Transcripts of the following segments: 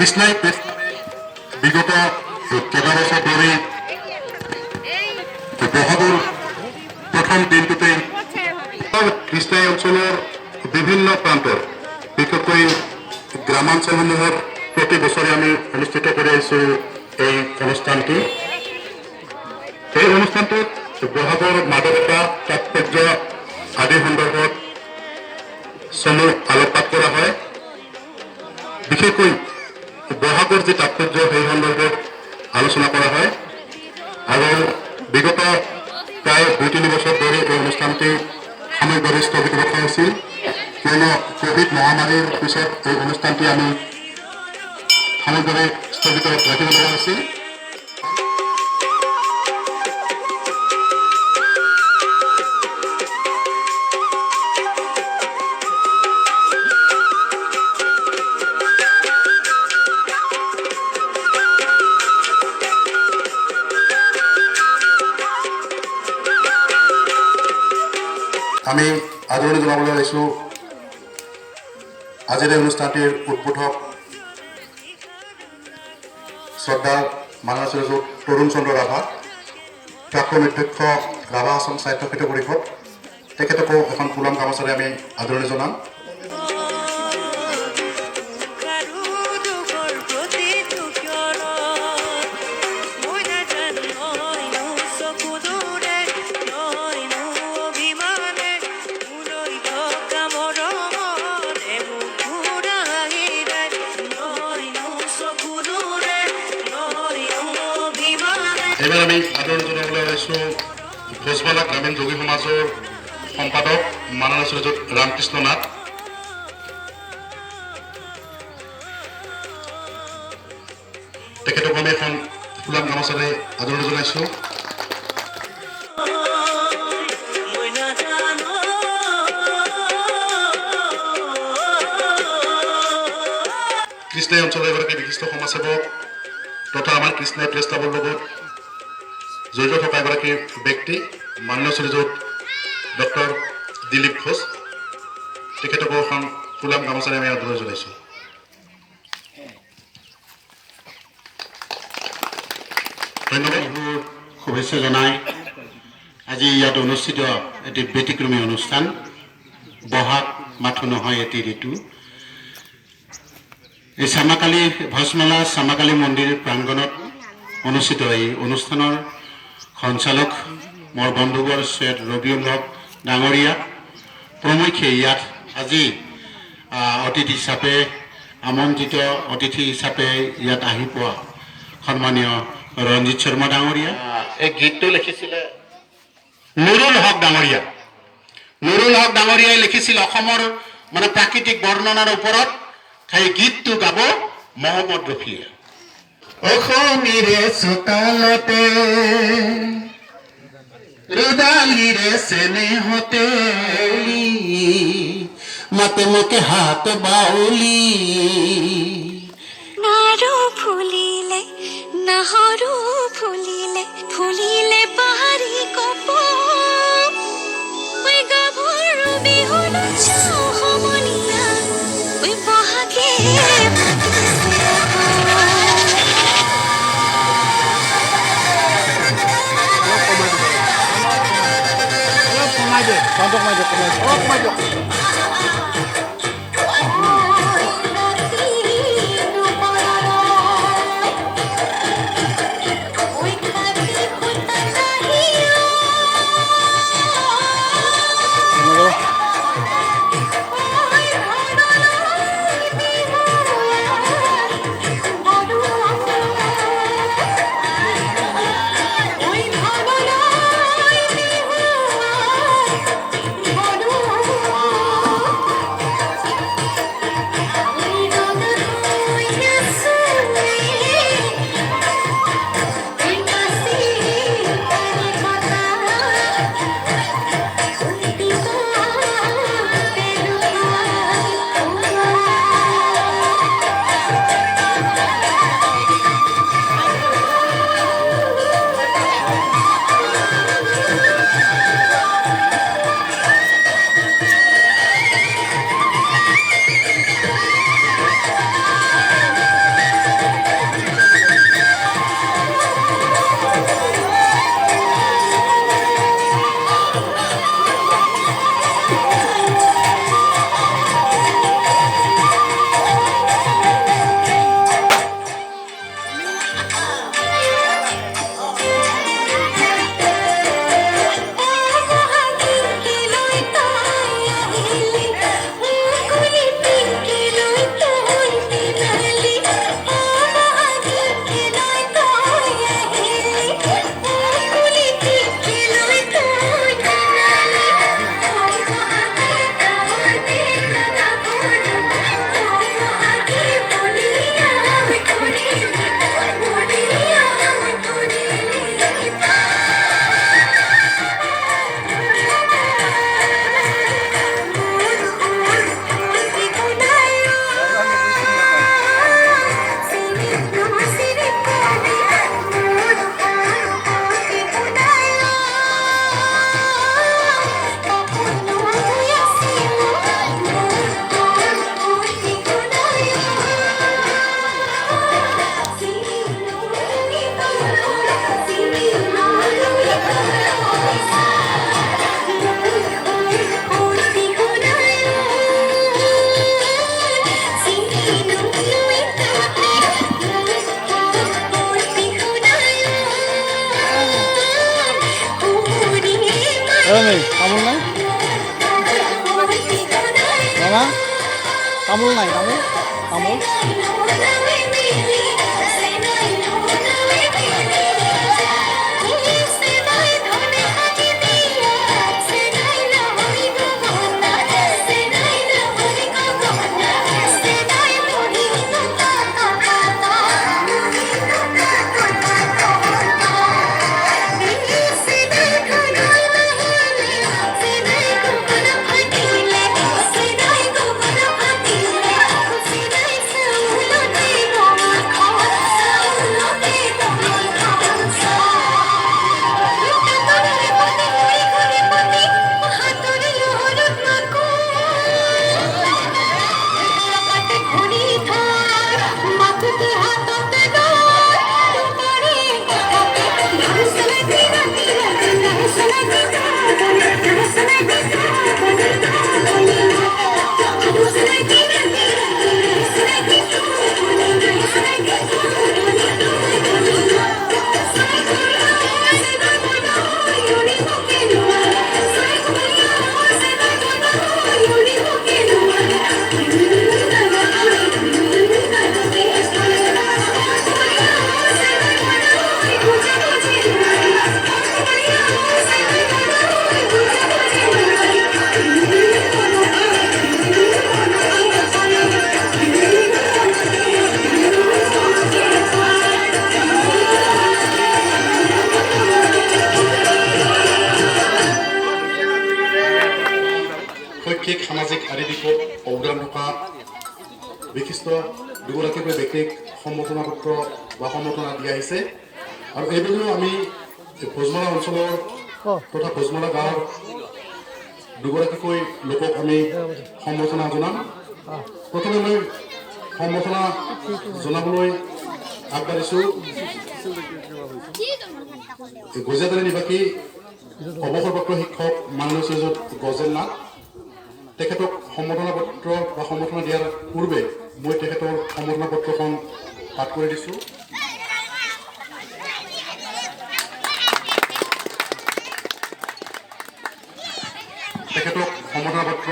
কৃষ্ণাই বিগত কেইবাবছৰ ধৰি বহাগৰ প্ৰথম দিনটোতেই কৃষ্ণাই অঞ্চলৰ বিভিন্ন প্ৰান্তৰ বিশেষকৈ গ্ৰামাঞ্চলসমূহত প্ৰতি বছৰে আমি অনুষ্ঠিত কৰি আহিছোঁ এই অনুষ্ঠানটি। এই অনুষ্ঠানটোত বহাগৰ মাদকতা তাৎপৰ্য আদি সন্দৰ্ভত চমু আলোকপাত কৰা হয়। বিশেষকৈ বহাগৰ যি তাৎপৰ্য সেই সন্দৰ্ভত আলোচনা কৰা হয় আৰু বিগত প্ৰায় ২-৩ বছৰ ধৰি এই অনুষ্ঠানটি সাময়িকভাৱে স্থগিত ৰখা হৈছিল, কিয়নো কোভিড মহামাৰীৰ পিছত এই অনুষ্ঠানটি আমি সাময়িকভাৱে স্থগিত ৰাখিব লগা হৈছিল। আমি আদৰণি জনাবলৈ আহিছোঁ আজিৰ এই অনুষ্ঠানটিৰ উদ্বোধক শ্ৰদ্ধা মাননীয় শ্ৰীযুত তৰুণ চন্দ্ৰ ৰাভা, প্ৰাক্তন অধ্যক্ষ ৰাভা আসাম সাহিত্য সাহিত্য পৰিষদ, তেখেতকো এখন ফুলাম গামোচাৰে আমি আদৰণি জনাম। এইবাৰ আমি আদৰণি জনাবলৈ আহিছোঁ ভোজবালা গ্ৰামীণ যোগী সমাজৰ সম্পাদক মাননীয় শ্ৰীযুত ৰামকৃষ্ণ নাথ। তেখেতক আমি এখন ফুলাম গামোচাৰে আদৰণি জনাইছোঁ। কৃষ্ণাই অঞ্চলৰ এগৰাকী বিশিষ্ট সমাজসেৱক তথা আমাৰ কৃষ্ণাই প্ৰেছ ক্লাবৰ লগত জড়িত থকা এগৰাকী ব্যক্তি মাননীয় শ্ৰীযুত ডক্টৰ দিলীপ ঘোষ, তেখেতকো এখন ফুলাম গামোচাৰে আমি আদৰণি জনাইছোঁ। ধন্যবাদ। শুভেচ্ছা জনাই আজি ইয়াত অনুষ্ঠিত এটি ব্যতিক্ৰমী অনুষ্ঠান, বহাগ মাথো নহয় এটি ঋতু। এই চামাকালী ভজমালা চামাকালী মন্দিৰ প্ৰাংগণত অনুষ্ঠিত এই অনুষ্ঠানৰ সঞ্চালক মোৰ বন্ধুবৰ শ্ৰী ৰবিউল হক ডাঙৰীয়া প্ৰমুখ্যে ইয়াত আজি অতিথি হিচাপে আমন্ত্ৰিত অতিথি হিচাপে ইয়াত আহি পোৱা সন্মানীয় ৰঞ্জিত শৰ্মা ডাঙৰীয়া। এই গীতটো লিখিছিলে নুৰুল হক ডাঙৰীয়া। নুৰুল হক ডাঙৰীয়াই লিখিছিল অসমৰ মানে প্ৰাকৃতিক বৰ্ণনাৰ ওপৰত। সেই গীতটো গাব মহম্মদ ৰফিয়ে। অসমীৰে চোতালতে ৰুদালিৰে চেনেহতে মাতে মোকে হাত বাউলি নাৰু ফুলিলে নাহৰু ফুলিলে ফুলিলে পাহাৰী কপ ঐ গাভৰু বিহু নাচাও সমনীয়া ঐ বহাগে নেই তামোল নাই মামা তামোল নাই তামোল তামোল শৈক্ষিক সামাজিক আদি দিশত অৱদান থকা বিশিষ্ট দুগৰাকীকৈ ব্যক্তিক সম্বৰ্ধনা পত্ৰ বা সম্বৰ্ধনা দিয়া আহিছে আৰু এইবেলিও আমি ভোজমালা অঞ্চলৰ তথা ভোজমালা গাঁৱৰ দুগৰাকীকৈ লোকক আমি সম্বৰ্ধনা জনাম প্ৰথমে মই সম্বৰ্ধনা জনাবলৈ আগবাঢ়িছোঁ গজিয়াতালী নিবাসী অৱসৰপ্ৰাপ্ত শিক্ষক মাননীয় শ্ৰীযুত গজেন নাথ তেখেতক সম্বৰ্ধনা পত্ৰ বা সম্বৰ্ধনা দিয়াৰ পূৰ্বে মই তেখেতৰ সম্বৰ্ধনা পত্ৰখন পাঠ কৰি দিছোঁ তেখেতক সম্বৰ্ধনা পত্ৰ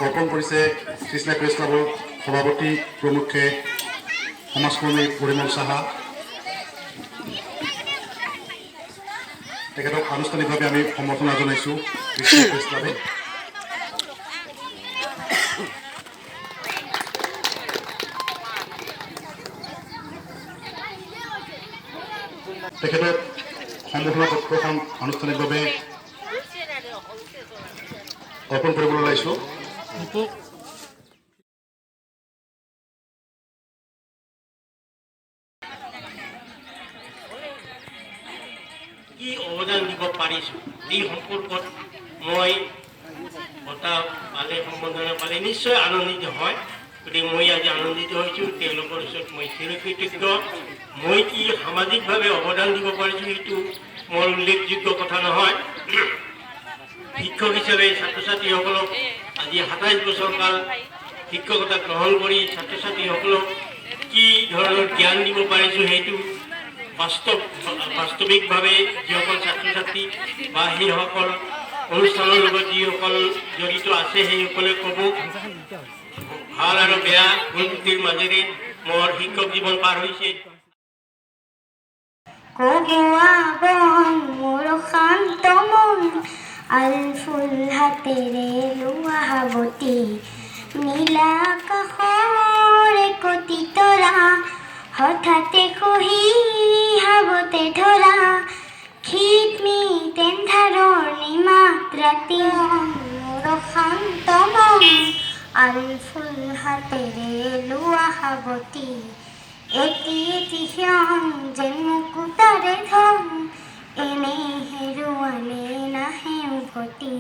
অৰ্পণ কৰিছে কৃষ্ণা প্ৰেছ ক্লাবৰ সভাপতি প্ৰমুখ্যে সমাজকৰ্মী পৰিমল সাহা তেখেতক আনুষ্ঠানিকভাৱে আমি সম্বৰ্ধনা জনাইছোঁ কৃষ্ণা প্ৰেছ ক্লাবে তেখেতক সম্বৰ্ধনা পত্ৰখন আনুষ্ঠানিকভাৱে অৰ্পণ কৰিবলৈ ওলাইছোঁ কি অৱদান দিব পাৰিছোঁ এই সম্পৰ্কত মই বঁটা পালে সম্বৰ্ধনা পালে নিশ্চয় আনন্দিত হয় গতিকে মই আজি আনন্দিত হৈছোঁ তেওঁলোকৰ ওচৰত মই চিৰকৃতজ্ঞ মই কি সামাজিকভাৱে অৱদান দিব পাৰিছোঁ সেইটো মোৰ উল্লেখযোগ্য কথা নহয় শিক্ষক হিচাপে ছাত্ৰ ছাত্ৰীসকলক আজি ২৭ বছৰ কাল শিক্ষকতা গ্ৰহণ কৰি ছাত্ৰ ছাত্ৰীসকলক কি ধৰণৰ জ্ঞান দিব পাৰিছোঁ সেইটো বাস্তৱিকভাৱে যিসকল ছাত্ৰ ছাত্ৰী বা সেইসকল অনুষ্ঠানৰ লগত যিসকল জড়িত আছে সেইসকলে ক'ব ভাল আৰু বেয়া গুণগতিৰ মাজেৰে মোৰ শিক্ষক জীৱন পাৰ হৈছে মোৰ শান্ত মন আলফুল হাতেৰে লোৱা হাবতি নীলা আকাশৰ একতি তৰা হঠাতে খহি হাবতে ধৰা খিতমিত এন্ধাৰৰ নিমাত ৰাতি মোৰ শান্ত মন আলফুল হাতেৰে লোৱা হাবতি এটি এটি ক্ষণ যেন মুকুতাৰে ধন এনে হেৰুৱালে নাহে উভতি